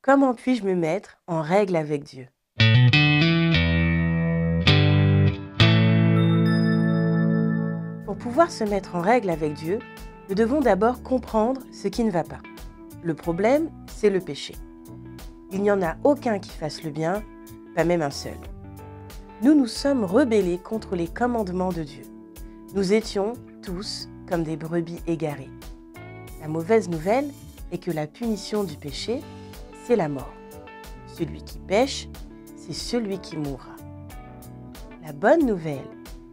Comment puis-je me mettre en règle avec Dieu? Pour pouvoir se mettre en règle avec Dieu, nous devons d'abord comprendre ce qui ne va pas. Le problème, c'est le péché. Il n'y en a aucun qui fasse le bien, pas même un seul. Nous nous sommes rebellés contre les commandements de Dieu. Nous étions tous comme des brebis égarées. La mauvaise nouvelle est que la punition du péché, c'est la mort. Celui qui pêche, c'est celui qui mourra. La bonne nouvelle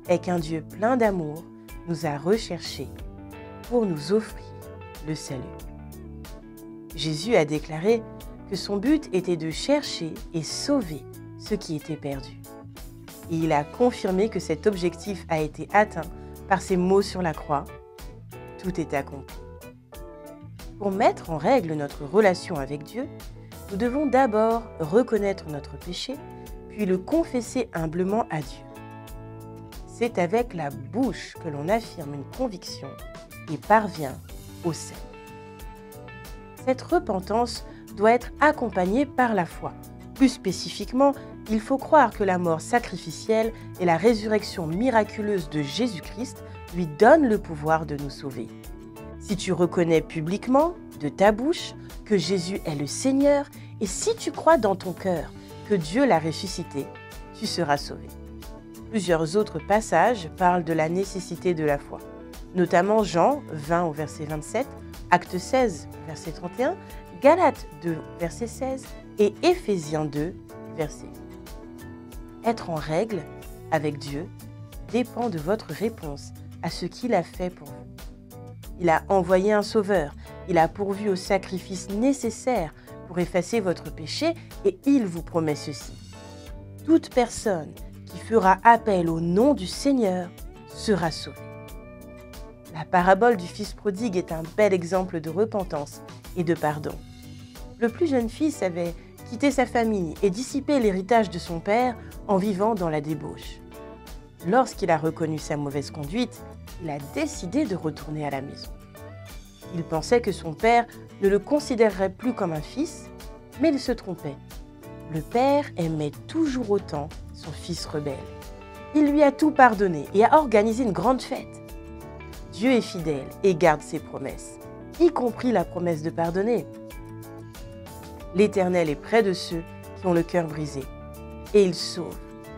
est qu'un Dieu plein d'amour nous a recherchés pour nous offrir le salut. Jésus a déclaré que son but était de chercher et sauver ceux qui étaient perdus. Et il a confirmé que cet objectif a été atteint par ses mots sur la croix. Tout est accompli. Pour mettre en règle notre relation avec Dieu, nous devons d'abord reconnaître notre péché, puis le confesser humblement à Dieu. C'est avec la bouche que l'on affirme une conviction et parvient au salut. Cette repentance doit être accompagnée par la foi. Plus spécifiquement, il faut croire que la mort sacrificielle et la résurrection miraculeuse de Jésus-Christ lui donnent le pouvoir de nous sauver. Si tu reconnais publiquement, de ta bouche, que Jésus est le Seigneur, et si tu crois dans ton cœur que Dieu l'a ressuscité, tu seras sauvé. Plusieurs autres passages parlent de la nécessité de la foi, notamment Jean 20 au verset 27, Actes 16 verset 31, Galates 2 verset 16 et Éphésiens 2 verset 8. Être en règle avec Dieu dépend de votre réponse à ce qu'il a fait pour vous. Il a envoyé un sauveur, il a pourvu au sacrifice nécessaire pour effacer votre péché et il vous promet ceci. Toute personne qui fera appel au nom du Seigneur sera sauvée. La parabole du fils prodigue est un bel exemple de repentance et de pardon. Le plus jeune fils avait quitté sa famille et dissipé l'héritage de son père en vivant dans la débauche. Lorsqu'il a reconnu sa mauvaise conduite, il a décidé de retourner à la maison. Il pensait que son père ne le considérerait plus comme un fils, mais il se trompait. Le père aimait toujours autant son fils rebelle. Il lui a tout pardonné et a organisé une grande fête. Dieu est fidèle et garde ses promesses, y compris la promesse de pardonner. L'Éternel est près de ceux qui ont le cœur brisé et il sauve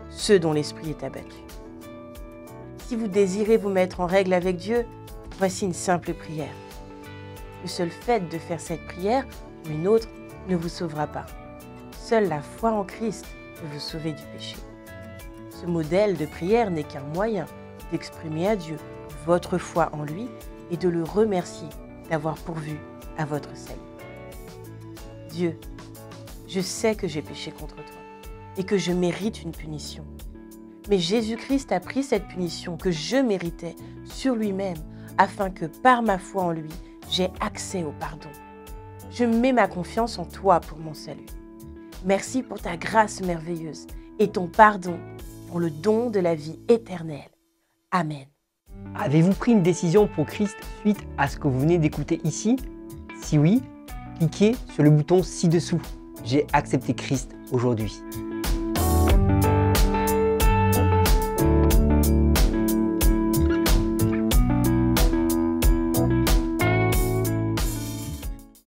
ceux dont l'esprit est abattu. Si vous désirez vous mettre en règle avec Dieu, voici une simple prière. Le seul fait de faire cette prière ou une autre ne vous sauvera pas. Seule la foi en Christ peut vous sauver du péché. Ce modèle de prière n'est qu'un moyen d'exprimer à Dieu votre foi en lui et de le remercier d'avoir pourvu à votre salut. Dieu, je sais que j'ai péché contre toi et que je mérite une punition. Mais Jésus-Christ a pris cette punition que je méritais sur lui-même afin que par ma foi en lui, j'ai accès au pardon. Je mets ma confiance en toi pour mon salut. Merci pour ta grâce merveilleuse et ton pardon pour le don de la vie éternelle. Amen. Avez-vous pris une décision pour Christ suite à ce que vous venez d'écouter ici? Si oui, cliquez sur le bouton ci-dessous. J'ai accepté Christ aujourd'hui.